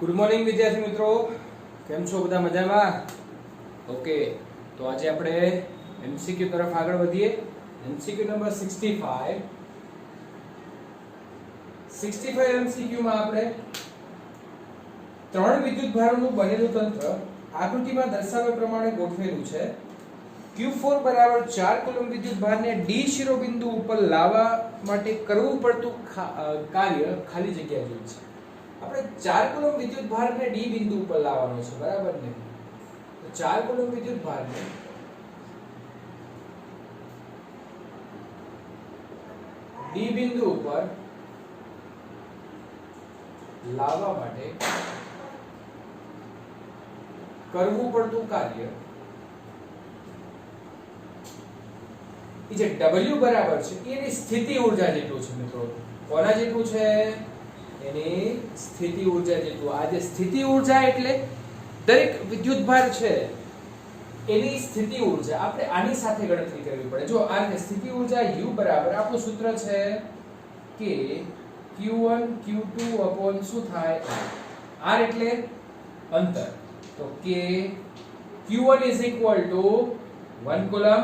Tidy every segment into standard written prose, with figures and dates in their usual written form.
Good morning વિદ્યાર્થી મિત્રો, કેમ છો બધા? મજામાં? ઓકે, તો આજે આપણે એમસીક્યુ તરફ આગળ વધીએ. એમસીક્યુ નંબર 65 એમસીક્યુ માં આપણે ત્રણ વિદ્યુત ભારોનું બનેલું તંત્ર આકૃતિમાં દર્શાવ્યા પ્રમાણે ગોઠવેલું છે. Q4 બરાબર 4 કુલમ વિદ્યુત ભારને D શિરોબિંદુ ઉપર લાવવા માટે કરવું પડતું કાર્ય ખાલી જગ્યા જેવું છે. આપણે 4 કુલમ વિદ્યુત ભારને D બિંદુ ઉપર લાવવાનો છે, બરાબર ને? તો 4 કુલમ વિદ્યુત ભારને D બિંદુ ઉપર લાવવા માટે કરવું પડતું કાર્ય એ જે W બરાબર છે એની સ્થિતિ ઊર્જા જેટલું છે મિત્રો. કોના જેટલું છે? એની સ્થિતિ ઊર્જા જેટલું. આ જે સ્થિતિ ઊર્જા એટલે દરેક વિદ્યુતભાર છે એની સ્થિતિ ઊર્જા આપણે આની સાથે ગણતરી કરવી પડે. જો આ રીતે સ્થિતિ ઊર્જા U બરાબર આપણું સૂત્ર છે કે Q1 Q2 upon શું થાય R એટલે અંતર. તો કે Q1 is equal to 1 coulomb.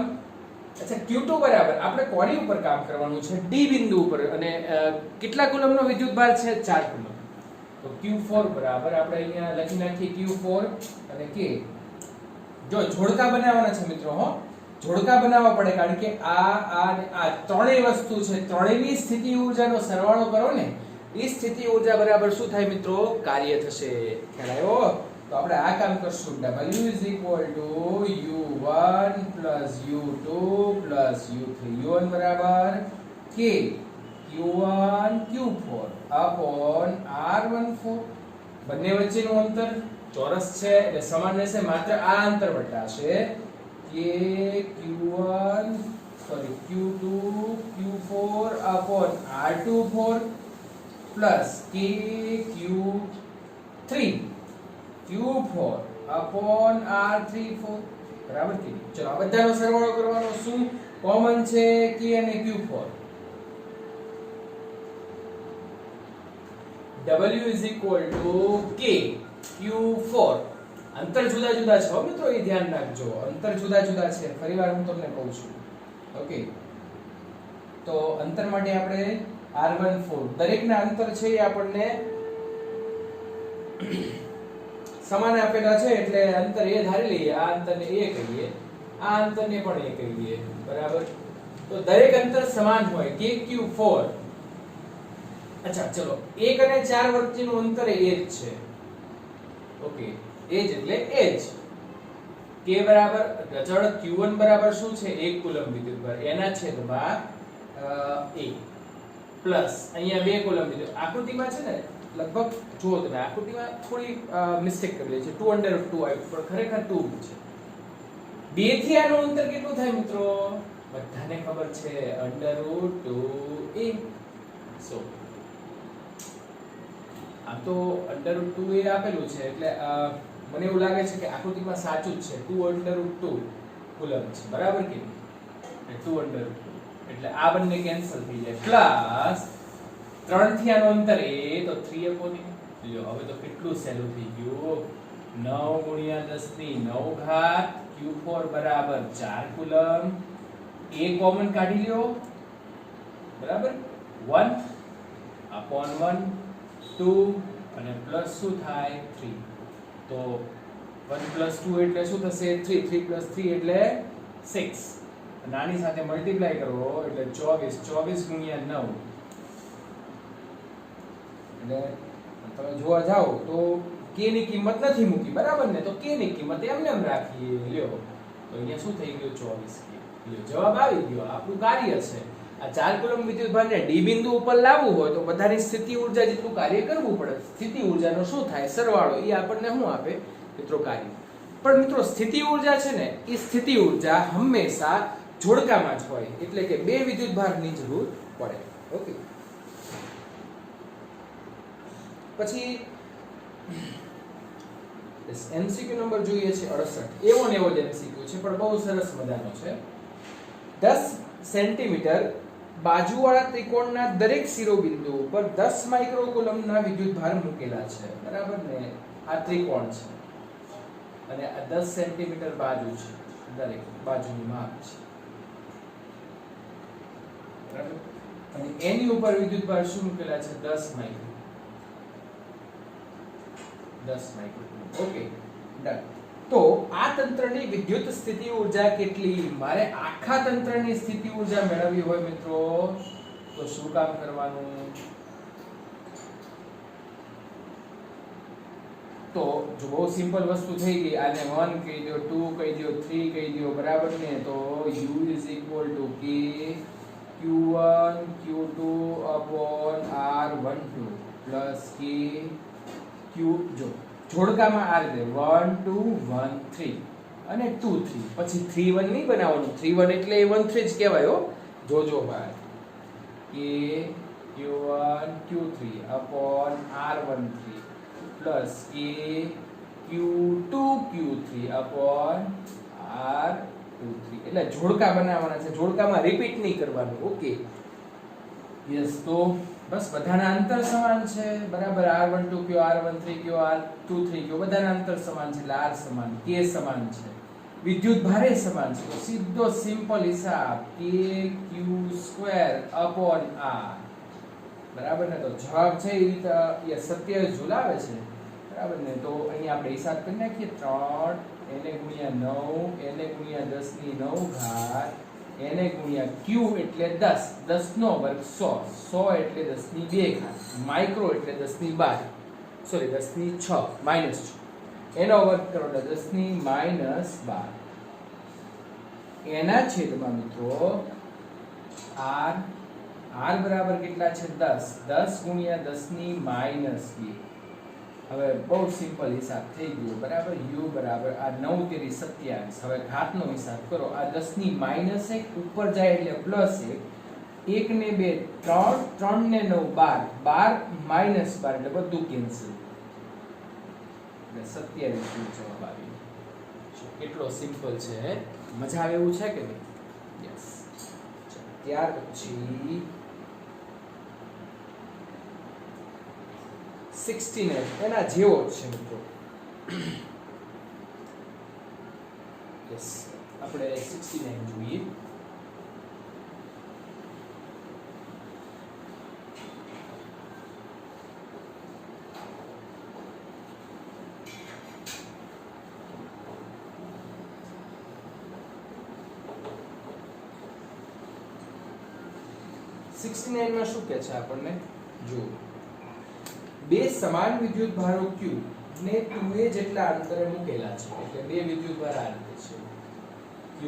અચ્છા, Q2 બરાબર આપણે કોની ઉપર કામ કરવાનું છે? D બિંદુ ઉપર. અને કેટલા કુલમનો વિદ્યુતભાર છે? 4 કુલમ. તો Q4 બરાબર આપણે અહીંયા લખી નાખીએ Q4 અને K. જો જોડકા બનાવવાના છે મિત્રો, હો જોડકા બનાવવા પડે, કારણ કે આ ત્રણેય વસ્તુ છે, ત્રણેયની સ્થિતિ ઊર્જાનો સરવાળો કરો ને, એ સ્થિતિ ઊર્જા બરાબર શું થાય મિત્રો? કાર્ય થશે. ખ્યાલ આવ્યો? તો આપણે આ કામ કરશું. W is equal to U1 plus U2 plus U3. U1 બરાબર K Q1 Q4 upon R14. બંને વચ્ચેનું અંતર ચોરસ છે એટલે સમાન રહેશે, માત્ર આ અંતર વટાશે. K Q1 Q2 Q4 upon R24 plus K Q3 Q4 upon R34 બરાબર કે? ચલો આ બધાનો સરવાળો કરવાનો. શું કોમન છે? K અને Q4. W is equal to K Q4. અંતર જુદા જુદા છે મિત્રો, એ ધ્યાન રાખજો. અંતર જુદા જુદા છે, ફરીવાર હું તમને કહું છું. ઓકે, તો અંતર માટે આપણે R14 દરેકના અંતર છે એ આપણને સમાન આપેલા છે, એટલે અંતર એ ધારી લઈએ. આ અંતરને A કહીએ, આ અંતરને પણ A કહીએ, બરાબર? તો દરેક અંતર સમાન હોય. K Q4. અચ્છા, ચલો 1 અને 4 વચ્ચેનું અંતર એ જ છે. ઓકે, એ જ એટલે એ જ. K બરાબર ચલો Q1 બરાબર શું છે? 1 કુલમ વિદ્યુતભાર, એના છેદમાં A પ્લસ અહીંયા 2 કુલમ વિદ્યુત. આકૃતિમાં છે ને લગભગ જો તમે આકૃતિમાં થોડી મિસ્ટેક કરેલી છે, 2 √ 2 આવ્યું, પણ ખરેખર 2 છે. 2 થી આનું અંતર કેટલું થાય મિત્રો? બધાને ખબર છે, √2a. સો આમ તો √2a આપેલું છે, એટલે મને એવું લાગે છે કે આકૃતિમાં સાચું જ છે. 2 √2 કુલમ છે, બરાબર કે? 2 √2 એટલે આ બંને કેન્સલ થઈ જાય. પ્લસ 3 થી આનું અંતર a, તો 3/a. લ્યો, હવે તો કેટલું સહેલું થઈ ગયું. 9 × 10⁹ Q4 બરાબર 4 કુલમ. a કોમન કાઢી લ્યો, બરાબર? 1/1 2 અને પ્લસ શું થાય? 3. તો 1 + 2 એટલે શું થશે? 3. 3 + 3 એટલે 6. અને આની સાથે મલ્ટીપ્લાય કરો એટલે 24. 24 × 9 એટલે તમે જોવા જાઓ તો k ની કિંમત નથી મૂકી, બરાબર ને? તો k ની કિંમત એમને એમ રાખીએ. લ્યો, તો અહીંયા શું થઈ ગયું? 24k. લ્યો, જવાબ આવી ગયો. આપણું કાર્ય છે આ 4 કુલમ વિદ્યુતભારને D બિંદુ ઉપર લાવવું હોય તો બધાની સ્થિતિ ઊર્જા જેટલું કાર્ય કરવું પડે. સ્થિતિ ઊર્જાનો શું થાય? સરવાળો. એ આપણને શું આપે મિત્રો? કાર્ય. પણ મિત્રો સ્થિતિ ઊર્જા છે ને, એ સ્થિતિ ઊર્જા હંમેશા જોડકામાં જ હોય, એટલે કે બે વિદ્યુતભારની જરૂર પડે. ઓકે, પછી MCQ નંબર જોઈએ છે 68. એવો ને એવો જ MCQ છે, પણ બહુ સરસ મજાનો છે. 10 સેન્ટીમીટર બાજુવાળા ત્રિકોણના દરેક શિરોબિંદુ પર 10 માઇક્રોકુલમના વિદ્યુતભાર મૂકેલા છે, બરાબર ને? આ ત્રિકોણ છે અને આ 10 સેન્ટીમીટર બાજુ છે, દરેક બાજુનું માપ છે, બરાબર? અને એની ઉપર વિદ્યુતભાર શું મૂકેલા છે? 10 માઇક્રોકુલમ. Okay, done. તો આ તંત્રની વિદ્યુત સ્થિતિ ઊર્જા કેટલી? મારે આખા તંત્રની સ્થિતિ ઊર્જા મેળવવી હોય મિત્રો તો શું કામ કરવાનું? તો જો બહુ સિમ્પલ વસ્તુ થઈ ગઈ. આને 1 કહી દો, 2 કહી દો, 3 કહી દો, બરાબર ને? તો u = k q1 q2 upon r12 plus k q. જો જોડકામાં આ રીતે 1 2 1 3 અને 2 3, પછી 3 1 નહીં બનાવવાનું. 3 1 એટલે 1 3 જ કહેવાય હો. જોજો ભાઈ, k q1 q3 upon r13 plus k q2 q3 upon r23. એટલે જોડકા બનાવવાના છે, જોડકામાં રિપીટ નહીં કરવાનું. Okay, yes. તો બસ બધાના અંતર સમાન છે, બરાબર? r12 કયો, r13 કયો, r23 કયો, બધાના અંતર સમાન છે, એટલે r સમાન, k સમાન છે, વિદ્યુત ભારે સમાન છે. તો સીધો સિમ્પલ હિસાબ k q2 upon r, બરાબર ને? તો જવાબ છે એ રીતે 27 જૂલ આવે છે, બરાબર ને? તો અહીંયા આપણે હિસાબ કરી નાખીએ. 3 n * 9 n * 10⁹ n * q એટલે 10, 10 નો વર્ગ 100, 100 એટલે 10⁵, માઇક્રો એટલે 10⁻12, સોરી 10⁶ -6, એનો વર્ગ કરો એટલે 10⁻12. એના છેદમાં મિત્રો r બરાબર કેટલા છે? 10, 10 * 10⁻². હવે બહુ સિમ્પલ હિસાબ થઈ ગયો, બરાબર? u બરાબર આ 9 તેરી 27. હવે ઘાતનો હિસાબ કરો. આ 10⁻1 ઉપર જાય એટલે +1, 1 ને 2 3, 3 ને 9 12, 12 -12 એટલે બધું કેન્સલ, એટલે 27 જવાબ આવ્યો. કેટલો સિમ્પલ છે, મજા આવે એવું છે કે નહીં? યસ. ત્યાર પછી 69 એના જેવો જ છે મિત્રો. યસ, આપણે 69 જોઈએ. માં શું કહે છે આપણને? જો બે સમાન વિદ્યુત ભારો q ને 2a જેટલા અંતરે મૂકેલા છે, એટલે બે વિદ્યુત ભાર આ રીતે છે, q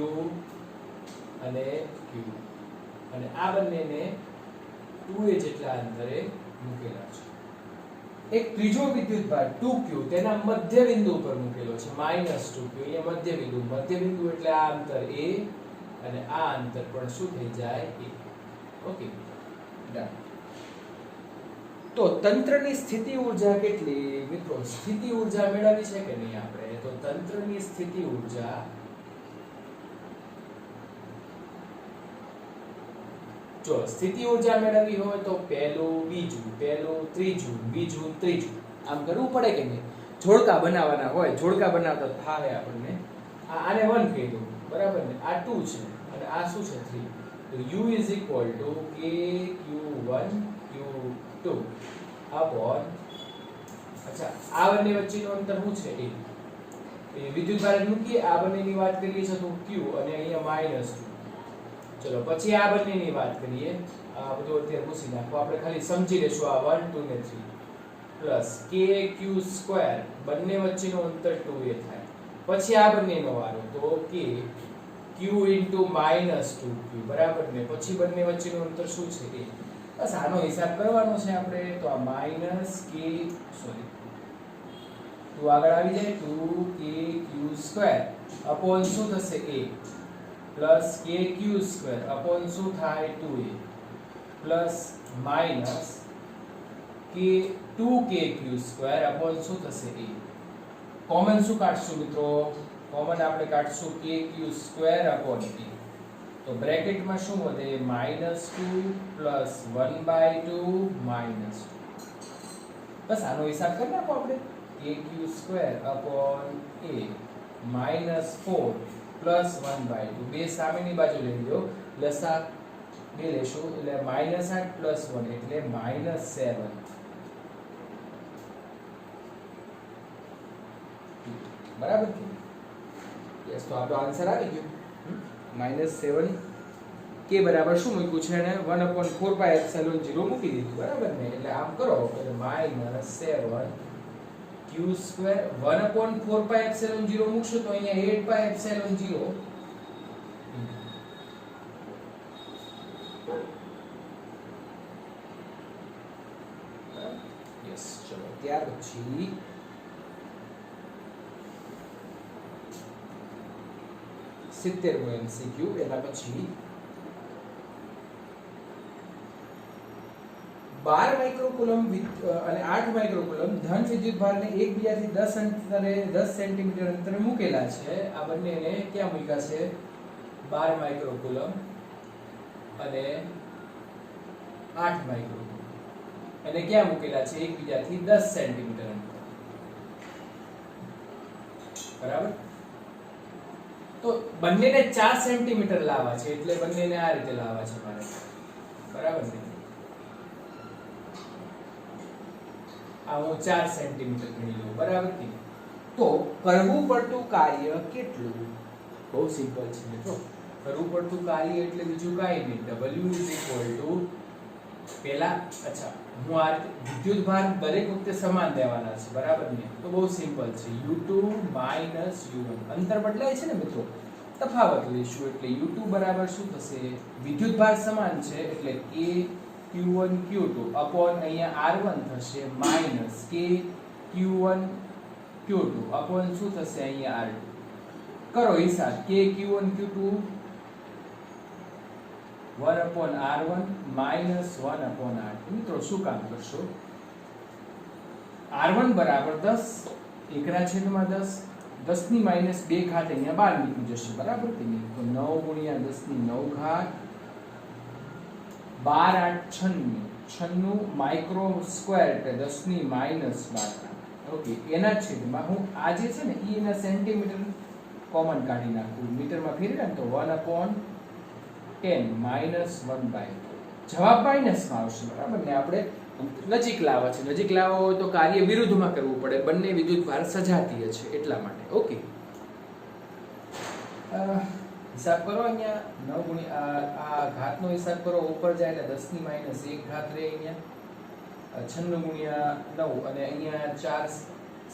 અને q, અને આ બંનેને 2a જેટલા અંતરે મૂકેલા છે. એક ત્રીજો વિદ્યુત ભાર 2q તેના મધ્ય બિંદુ પર મૂકેલો છે, -2q. અહીંયા મધ્ય બિંદુ એટલે આ અંતર a અને આ અંતર પણ શું થઈ જાય? a. Okay, done. તો તંત્રની સ્થિતિ ઊર્જા કેટલી? મિત્રો સ્થિતિ ઊર્જા મેળવી છે કે નહીં આપણે? તો તંત્રની સ્થિતિ ઊર્જા જો સ્થિતિ ઊર્જા મેળવવી હોય તો પહેલું બીજું, પહેલું ત્રીજું, બીજું ત્રીજું, આમ કરવું પડે કે નહીં? જોડકા બનાવવાના હોય, જોડકા બનાવતા ફાવે આપણને. આને 1 કહી દો, બરાબર ને? આ 2 છે અને આ શું છે? 3. તો u = k q1 q2 upon, અચ્છા આ બંને વચ્ચેનું અંતર શું છે? a. એ વિદ્યુતભાર મૂકીએ, આ બંનેની વાત કરીએ છે તો q અને અહીંયા -2. ચલો પછી આ બંનેની વાત કરીએ. આ બધું અત્યારે પૂછી નાખો, આપણે ખાલી સમજી લેશું. આ 1 2 ને 3 પ્લસ k q2, બંને વચ્ચેનું અંતર 2a થાય. પછી આ બંનેનો વારો, તો k q * -2q, બરાબર ને? પછી બંને વચ્ચેનું અંતર શું છે? a. બસ આનો હિસાબ કરવાનો છે આપણે. તો આ -k, સોરી 2 આગળ આવી જાય, 2k q2 upon શું થશે? a plus k q2 upon શું થાય? 2a plus minus k 2k q2 upon શું થશે? a. કોમન શું કાઢશું મિત્રો? કોમન આપણે કાઢશું k q2 upon a. તો બ્રેકેટમાં શું વધે -2 પ્લસ 1/2 માઇનસ 2 બસ આનો હિસાબ કરી નાખો આપણે aq² અપોન a -4 પ્લસ 1/2 બે સામેની બાજુ લઈ લો લસા બે લેશો એટલે -8 પ્લસ 1 એટલે -7 બરાબર યસ તો આપણો આન્સર આવી ગયો -7 કે બરાબર શું મૂક્યું છે એને 1/4πε0 મૂકી દીધું બરાબર ને એટલે આમ કરો એટલે -7 q² 1/4πε0 મૂકશો તો અહીંયા 8πε0 યસ ચલો ત્યાર પછી સિત્તેરમો MCQ એના પછી 12 માઇક્રોકુલમ અને 8 માઇક્રોકુલમ ધન વિદ્યુતભારને એકબીજાથી 10 સેન્ટીમીટર અંતરે મૂકેલા છે આ બંનેને ક્યાં મૂક્યા છે 12 માઇક્રોકુલમ અને 8 માઇક્રોકુલમ અને ક્યાં મૂકેલા છે એકબીજાથી 10 સેન્ટીમીટર અંતરે બરાબર તો બંનેને 4 સેન્ટીમીટર લાવવા છે એટલે બંનેને આ રીતે લાવવા છે મારે બરાબર ને આ હું 4 સેન્ટીમીટર ગણી લઉં બરાબર કે તો કરવું પડતું કાર્ય કેટલું બહુ સિમ્પલ છે મિત્રો કરવું પડતું કાર્ય એટલે બીજું કાંઈ નહીં W પહેલા અચ્છા હું આ વિદ્યુતભાર દરેક વખતે સમાન દેવાના છે બરાબર ને તો બહુ સિમ્પલ છે U2 U1 અંતર બદલાય છે ને મિત્રો તફાવત લઈશું એટલે U2 બરાબર શું થશે વિદ્યુતભાર સમાન છે એટલે K Q1 Q2 અપોન અહીંયા R1 થશે minus K Q1 Q2 upon શું થશે અહીંયા R2 કરો હિસાબ K Q1 Q2 1/R1 minus 1/R2 મિત્રો શું કામ કરશો R1 બરાબર 10 એકડા છેદમાં 10 10 ની માઈનસ 2 ઘાત અહીંયા બહાર નીકળી જશે બરાબર કે નહીં તો 9 ગુણ્યા 10 ની 9 ઘાત 12 8 96 માઇક્રો સ્ક્વેર એટલે 10 ની માઈનસ 12 ઓકે એના છેદમાં હું આ જે છે ને ઈ ના સેન્ટીમીટર કોમન કાઢી નાખું મીટરમાં ફેરવે ને તો 1/10 માઈનસ 1/2 જવાબ માઈનસમાં આવશે બરાબર ને આપણે નજીક લાવવા છે નજીક લાવવા હોય તો કાર્ય વિરુદ્ધમાં કરવું પડે બંને વિદ્યુતભાર સજાતીય છે એટલા માટે ઓકે હિસાબ કરો અહીંયા 9 ગુણ્યા આ ઘાતનો હિસાબ કરો ઉપર જાય એટલે 10 ની માઈનસ 1 ઘાત રહે અહીંયા 96 ગુણ્યા 9 અને અહીંયા 4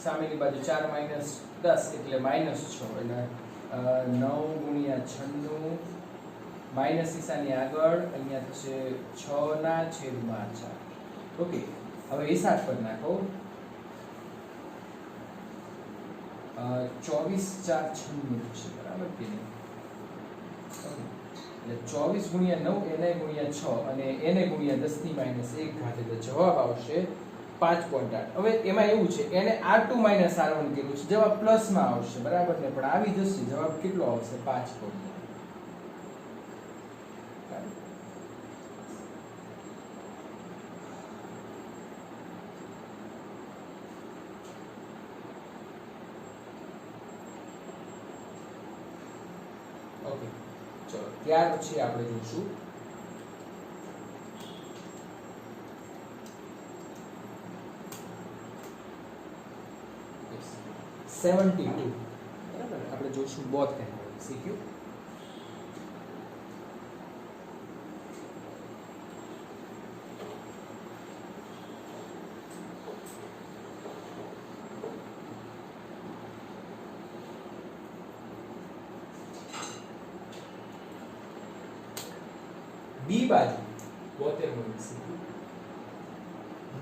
સામેની બાજુ 4 માઈનસ 10 એટલે માઈનસ 6 એટલે 9 ગુણ્યા 96 માઈનસ નિશાની આગળ અહીંયા થશે 6 ના છેદમાં 4 ઓકે હવે હિસાબ કરી નાખો 24 4 96 છે બરાબર કે નહીં એટલે 24 ગુણ્યા 9 એને ગુણ્યા 6 અને એને ગુણ્યા 10 ની માઈનસ 1 ઘાત એટલે જવાબ આવશે 5.8 હવે એમાં એવું છે એને R2 માઈનસ R1 કર્યું છે જવાબ પ્લસ માં આવશે બરાબર ને પણ આવી જશે જવાબ કેટલો આવશે 5.8 ઓકે ચલો ત્યાર પછી આપણે જોઈશું બરાબર આપણે જોઈશું બોથ સીક્યુ બી બાજુ 72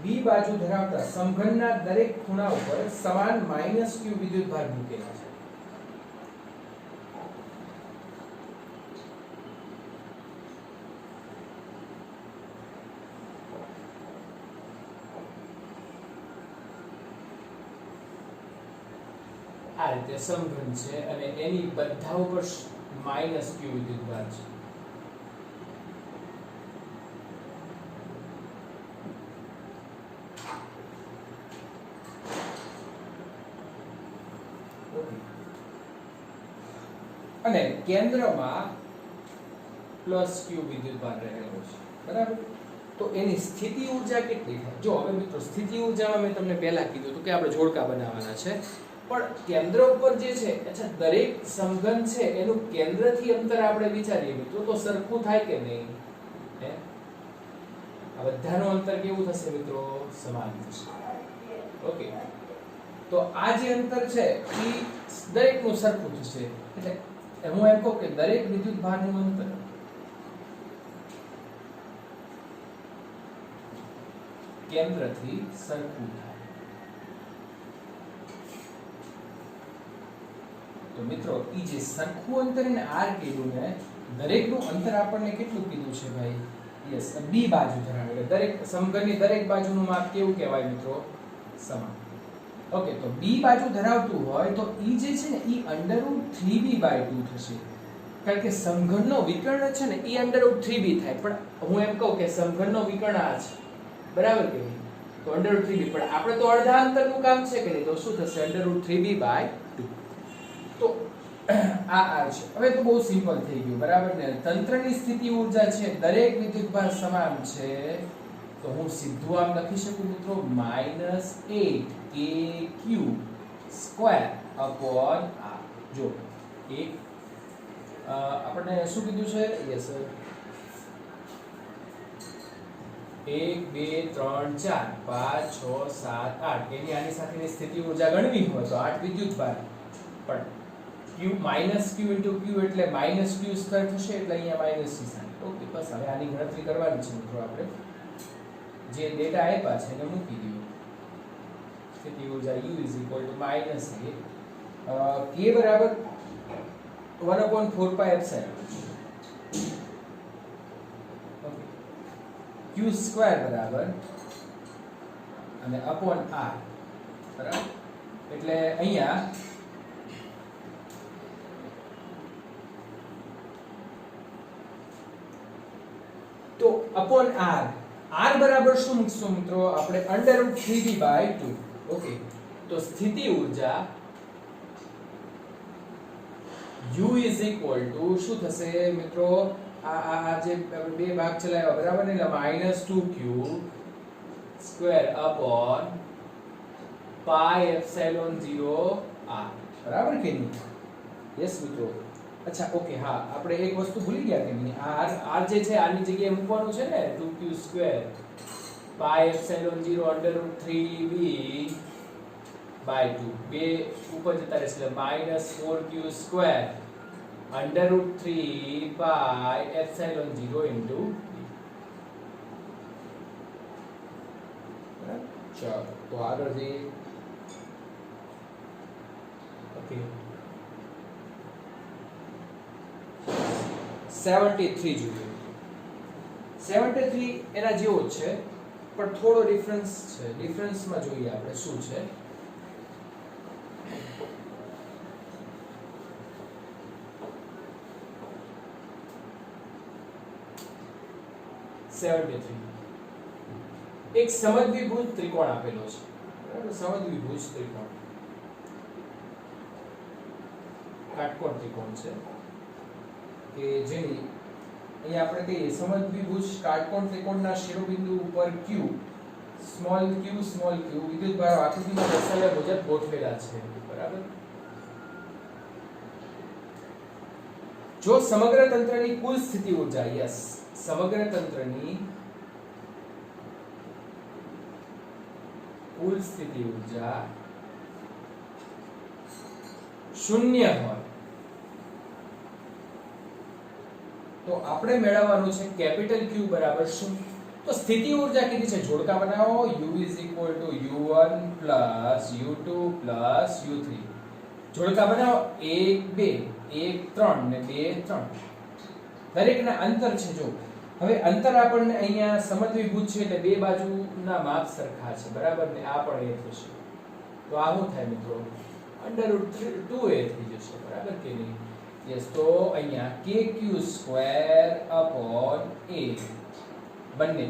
બી બાજુ ધરાવતા સમઘનના દરેક ખૂણા ઉપર સમાન -q વિદ્યુતભાર મૂકેલા છે આ રીતે સમઘન છે અને એની બધા ઉપર -q વિદ્યુતભાર છે અને કેન્દ્રમાં પ્લસ ક્યુ વિદ્યુતભાર રહેલો છે, બરાબર. તો એની સ્થિતિ ઊર્જા કેટલી થાય? જો હવે મિત્રો સ્થિતિ ઊર્જામાં મેં તમને પહેલા કીધું હતું કે આપણે જોડકા બનાવવાના છે, પણ કેન્દ્ર ઉપર જે છે, અચ્છા દરેક સમઘન છે એનું કેન્દ્રથી અંતર આપણે વિચારીએ મિત્રો તો સરખું થાય કે નહીં? હે, આ બધાનું અંતર કેવું થશે મિત્રો? સમાન થશે. ઓકે, તો આ જે અંતર છે એ દરેકનું સરખું થશે. એટલે હું એમ કહું કે દરેક વિદ્યુતભારનું અંતર કેન્દ્રથી સરખું થાય. તો મિત્રો ઈ જે સરખું અંતર ને r કીધું ને, દરેકનું અંતર આપણને કેટલું કીધું છે ભાઈ? યસ, b બાજુ ધરાવે. દરેક સમઘનની દરેક બાજુનું માપ કેવું કહેવાય મિત્રો? સમાન. ઓકે, તો b બાજુ ધરાવતું હોય તો ઈ જે છે ને ઈ √3b/2 થશે. કારણ કે સમઘનનો વિકર્ણ છે ને ઈ √3b થાય. પણ હું એમ કહું કે સમઘનનો વિકર્ણ આ છે, બરાબર કે નહીં? તો √3b, પણ આપણે તો અડધા અંતરનું કામ છે કે નહીં? તો શું થશે? √3b/2. તો આ છે. હવે તો બહુ સિમ્પલ થઈ ગયું, બરાબર ને? તંત્રની સ્થિતિ ઊર્જા છે, દરેક વિદ્યુતભાર સમાન છે, તો હું સીધું આમ લખી શકું મિત્રો -8kq² r. જો એક આપણને શું કીધું છે? યસ, 1 2 3 4 5 6 7 8 એની આની સાથેની સ્થિતિ ઊર્જા ગણવી હોય તો 8 વિદ્યુતભાર. પણ q -q × q એટલે -q² થશે, એટલે અહીંયા માઈનસ ની સાઇન. ઓકે, બસ હવે આની ગણતરી કરવાની છે મિત્રો. આપણે જે ડેટા આપ્યા છે એને મૂકી દો. સ્થિતિ ઊર્જા u = -a k બરાબર 1/4πε. ઓકે, q² બરાબર અને અપોન r, બરાબર. એટલે અહીંયા તો અપોન r બરાબર શું મૂકશું મિત્રો? આપણે √3b/2. ઓકે, તો સ્થિતિ ઊર્જા u = શું થશે મિત્રો? આ જે બે ભાગ ચલાવ્યા, બરાબર ને? એટલે -2q² અપોન πε0r, બરાબર કે નહીં? યસ મિત્રો. અચ્છા, ઓકે, હા, આપણે એક વસ્તુ ભૂલી ગયા કે નહીં? r જે છે આની જગ્યાએ મૂકવાનું છે ને, 2q² πε0 √3b/2. બે ઉપર જતા રહેશે એટલે -4q² √3πε0 × b. ચાલો, તો આગળ જઈએ. ઓકે, 73 જોઈએ. 73 એના જેવો જ છે, પણ થોડો ડિફરન્સ છે. ડિફરન્સમાં જોઈએ આપણે શું છે. એક સમદ્વિભુજ ત્રિકોણ આપેલો છે, બરાબર? સમદ્વિભુજ ત્રિકોણ, કાટકોણ ત્રિકોણ છે કે જેની અહીંયા આપણે કહીએ સમદ્વિભુજ કાટકોણ ત્રિકોણના શિરોબિંદુ ઉપર q વિદ્યુતભારો આકૃતિમાં દર્શાવ્યા મુજબ ગોઠવેલા છે, બરાબર? જો સમગ્ર તંત્રની કુલ સ્થિતિ ઊર્જા, યસ, સમગ્ર તંત્રની કુલ સ્થિતિ ઊર્જા 0 હોય તો આપણે મેળવવાનું છે કેપિટલ Q બરાબર શું? તો સ્થિતિ ઊર્જા કીધી છે, જોડકા બનાવો. U = U1 + U2 + U3. જોડકા બનાવો. 1 2 1 3 ને 2 3. દરેકના અંતર છે. જો હવે અંતર આપણને અહીંયા સમદ્વિભુજ છે એટલે બે બાજુના માપ સરખા છે, બરાબર ને? આ પણ a થશે. તો આ શું થાય મિત્રો? √2a થઈ જશે, બરાબર કે નહીં? યસ. તો અહીંયા kq² અપોન a બંને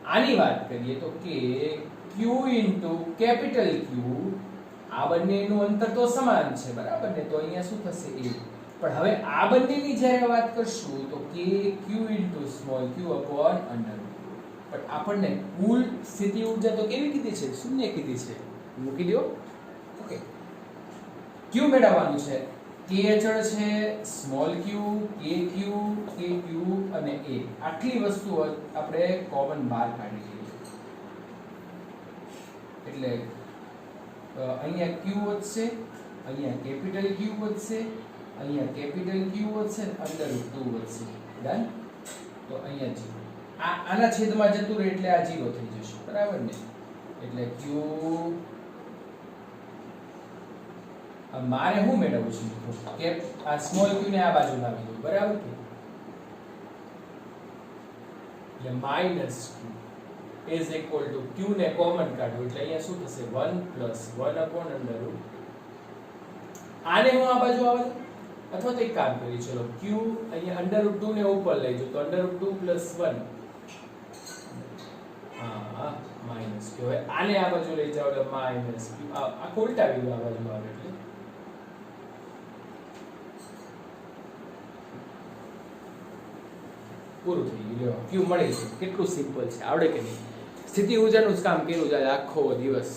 આની વાત કરીએ તો કે q * કેપિટલ Q, આ બંનેનું અંતર તો સમાન છે, બરાબર ને? તો અહીંયા શું થશે? a. પણ હવે આ બંનેની જ્યારે વાત કરશું તો કે ક્યુ ઇન્ટુ સ્મોલ ક્યુ અપોન અંડર પણ આપણને કુલ સ્થિતિ ઊર્જા તો કેવી કીધી છે? શૂન્ય કીધી છે. મૂકી દો. ઓકે, ક્યુ મેળવવાનું છે. કે અચળ છે, સ્મોલ ક્યુ, કે ક્યુ અને એ આટલી વસ્તુઓ આપણે કોમન બહાર કાઢી લઈએ. એટલે અહીંયા ક્યુ વધશે, અહીંયા કેપિટલ ક્યુ વધશે, અહીંયા કેપિટલ ક્યુ વધશે, અંડર રૂટ 2 વધશે. ડન. તો અહીંયા જીરો આના છેદમાં જતું રહે એટલે આ જીરો થઈ જશે. બરાબર ને? એટલે ક્યુ મારે શું મેળવવું છે મિત્રો? કે આ સ્મોલ ક્યુ ને આ બાજુ લાવી દઉં. બરાબર કે? એટલે minus q is equal to q ને કોમન કાઢવું એટલે અહીંયા શું થશે? 1 પ્લસ 1 અપોન અંડર રૂટ. આને હું આ બાજુ આવવા દઉં અથવા તો એક કામ કરી, ચલો ક્યુ અહીંયા અંડર રૂટ 2 ને ઉપર લઈ જાઉં તો અંડર રૂટ 2 પ્લસ 1 હા માઈનસ ક્યુ. હવે આને આ બાજુ લઈ જાવ એટલે માઈનસ ક્યુ. આ ઉલટાવી દો, આ બાજુ આવે એટલે પૂરું થઈ ગયું. લ્યો ક્યુ મળી ગયું. કેટલું સિમ્પલ છે, આવડે કે નહીં? સ્થિતિ ઊર્જાનું જ કામ કર્યું જાય આખો દિવસ.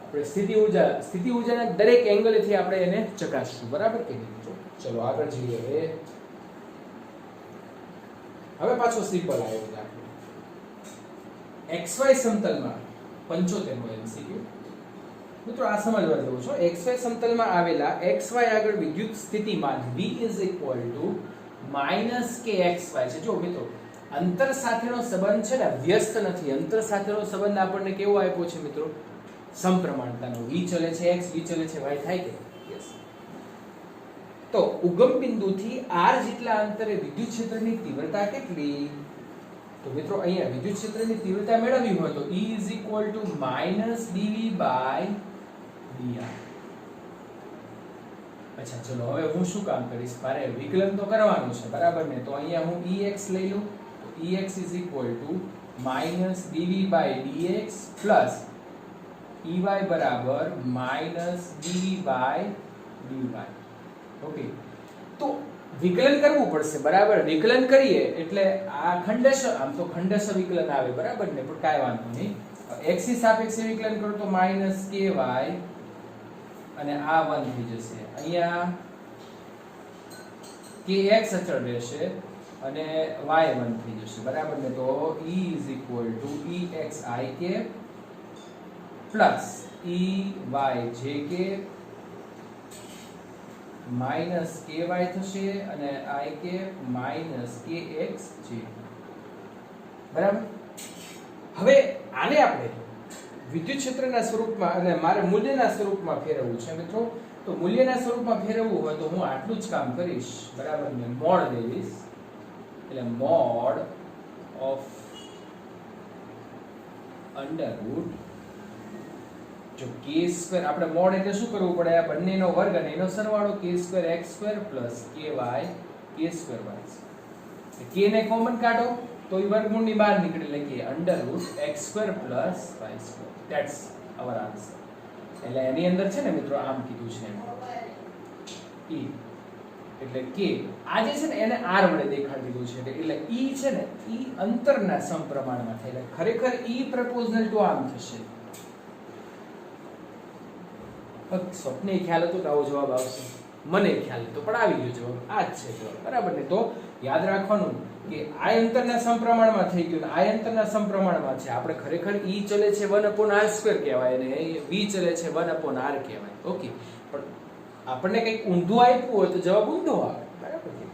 આપણે સ્થિતિ ઊર્જાના દરેક એંગલથી આપણે એને ચકાસશું. બરાબર કે નહીં? ચલો આગળ જઈએ. હવે પાછો સિમ્પલ આવ્યો દાખલો. XY સમતલમાં 75 નો MCQ. મિત્રો આ સમજવા જેવું છે. XY સમતલમાં આવેલા XY આગળ વિદ્યુત સ્થિતિમાન V -kxy છે. જો મિત્રો અંતર સાથેનો સંબંધ છે ને વ્યસ્ત નથી. અંતર સાથેનો સંબંધ આપણને કેવો આપ્યો છે મિત્રો? સમપ્રમાણતાનો. V ચલે છે x, V ચલે છે y થાય કે? યસ. તો ઉગમ બિંદુથી r જેટલા અંતરે વિદ્યુત ક્ષેત્રની તીવ્રતા કેટલી? તો મિત્રો અહીંયા વિદ્યુત ક્ષેત્રની તીવ્રતા મેળવવી હોય તો E -dV/dr. અચ્છા ચલો હવે હું શું કામ કરીશ? મારે વિકલન તો કરવાનું છે. બરાબર ને? તો અહીંયા હું Ex લઈ લઉં તો Ex -dV/dx પ્લસ Ey બરાબર -dV/dy. ઓકે, તો વિકલન કરવું પડશે. બરાબર? વિકલન કરીએ એટલે આ ખંડેશ, આમ તો ખંડેશ વિકલન આવે. બરાબર ને? પણ કાંઈ વાંધો નહીં. x ની સાપેક્ષે વિકલન કરો તો -ky અને આ 1 થઈ જશે. અહીંયા kx અચળ રહેશે અને y 1 થઈ જશે. બરાબર ને? તો E EXIK plus EYJK minus ky થશે અને ik માઈનસ kxj. બરાબર? હવે આને આપણે વિદ્યુત ક્ષેત્રના સ્વરૂપમાં અને મારે મૂલ્યના સ્વરૂપમાં ફેરવવું છે મિત્રો. તો મૂલ્યના સ્વરૂપમાં ફેરવવું હોય તો હું આટલું જ કામ કરીશ. બરાબર ને? મોડ લઈશ એટલે મોડ ઓફ અંડર રૂટ જો k² આપણે મોડ એટલે શું કરવું પડે? આ બંનેનો વર્ગ અને એનો સરવાળો k² x² plus ky k² y. k ને કોમન કાઢો તો એ વર્ગમૂળની બહાર નીકળી લખીએ under route x² plus y². That's hour answer. એટલે એની અંદર છે ને મિત્રો આમ કીધું છે e એટલે k આ જે છે ને એને r વડે દેખાડી દીધું છે. એટલે e છે ને e અંતરના સમપ્રમાણમાં થાય. એટલે ખરેખર e પ્રપોઝનલ ટુ આમ થશે. સ્વપ્ને ખ્યાલ હતો કે આવો જવાબ આવશે? મને ખ્યાલ હતો પણ આવી ગયો જવાબ. આ જ છે જવાબ. બરાબર ને? તો યાદ રાખવાનું કે આ અંતરના સમપ્રમાણમાં થઈ ગયું. આ અંતરના સમપ્રમાણમાં છે. આપણે ખરેખર e ચલે છે 1/r² કહેવાય અને v ચલે છે 1/r કહેવાય. ઓકે, પણ આપણને કંઈક ઊંધું આપ્યું હોય તો જવાબ ઊંધો આવે. બરાબર છે?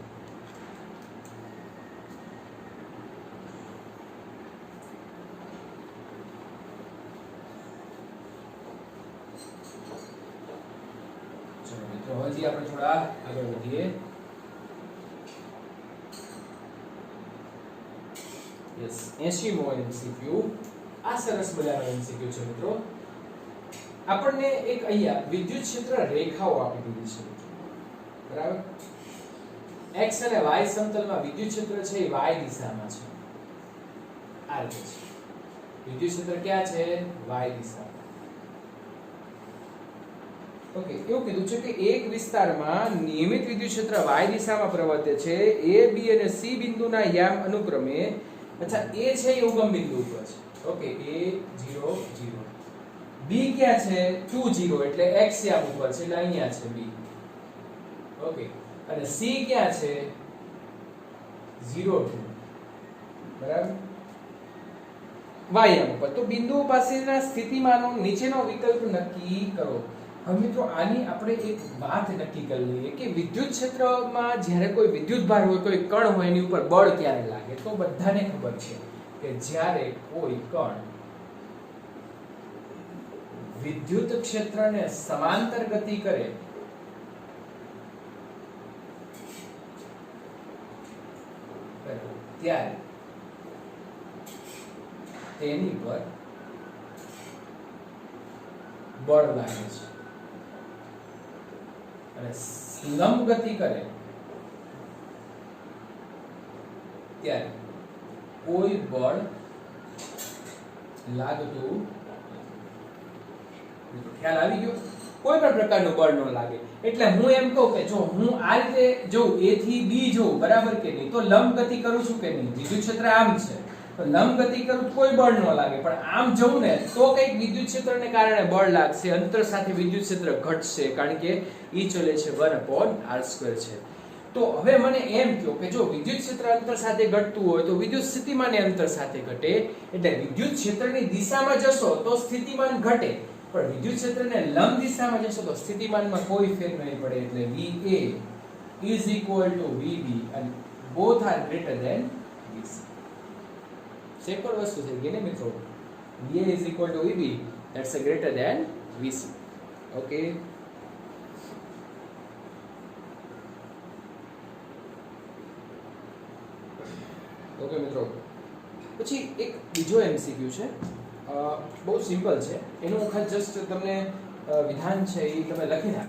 ચલો મિત્રો હજી આપણે થોડા આગળ વધીએ. યસ, 80મો MCQ. આ સરસ મજાનો MCQ છે મિત્રો. આપણને એક અહીંયા વિદ્યુત ક્ષેત્ર રેખાઓ આપી દીધી છે. બરાબર? x અને y સમતલમાં વિદ્યુત ક્ષેત્ર છે એ y દિશામાં છે. આ રીતે છે. વિદ્યુત ક્ષેત્ર ક્યાં છે? y દિશામાં. ઓકે, એવું કીધું છે કે એક વિસ્તારમાં નિયમિત વિદ્યુત ક્ષેત્ર y દિશામાં પ્રવર્તે છે. A, B અને C બિંદુના યામ અનુક્રમે, અચ્છા A છે એ ઉગમ બિંદુ ઉપર છે. Okay, A 0 0. B ક્યાં છે? 2 0 એટલે x યામ ઉપર છે એટલે અહીંયા છે B. ઓકે, અને C ક્યાં છે? 0 2. બરાબર? y યામ ઉપર. તો બિંદુઓ પાસેના સ્થિતિમાનો નીચેનો વિકલ્પ નક્કી કરો. હવે મિત્રો આની આપણે એક વાત નક્કી કરી લઈએ કે વિદ્યુત ક્ષેત્રમાં જ્યારે કોઈ વિદ્યુત ભાર હોય, કોઈ કણ હોય, એની ઉપર બળ ક્યારે લાગે. તો બધાને ખબર છે કે જ્યારે કોઈ કણ વિદ્યુત ક્ષેત્રને સમાંતર ગતિ કરે ત્યારે તેની પર બળ લાગે છે, અને લંબ ગતિ કરે ત્યારે કોઈ બળ લાગતું, ખ્યાલ આવી ગયો? કોઈ પણ પ્રકારનું બળ ન લાગે. એટલે હું એમ કહું કે જો હું આ રીતે જોઉં, A થી B જોઉં, બરાબર કે નહીં, તો લંબ ગતિ કરું છું કે નહીં? વિદ્યુત ક્ષેત્ર આમ છે તો લંબ ગતિ કરું તો કોઈ બળ ન લાગે, પણ આમ જવું ને તો કંઈક વિદ્યુત ક્ષેત્રને કારણે બળ લાગશે. અંતર સાથે વિદ્યુત ક્ષેત્ર ઘટશે, કારણ કે E ચલે છે 1/r² છે. તો હવે મને એમ કહો કે જો વિદ્યુત ક્ષેત્ર અંતર સાથે ઘટતું હોય તો વિદ્યુત સ્થિતિમાન અંતર સાથે ઘટે. એટલે વિદ્યુત ક્ષેત્રની દિશામાં જશો તો સ્થિતિમાન ઘટે, પણ વિદ્યુત ક્ષેત્રને લંબ દિશામાં જશો તો સ્થિતિમાનમાં કોઈ ફેર નહીં પડે. એટલે VA is equal to VB and both are greater than VC. Simple વસ્તુ છે કે ને મિત્રો? VA is equal to VB, that's a greater than VC. Okay. Okay મિત્રો, પછી એક બીજો MCQ છે, બહુ સિમ્પલ છે. એનું વખત જસ્ટ તમને વિધાન છે એ તમે લખી નાખો.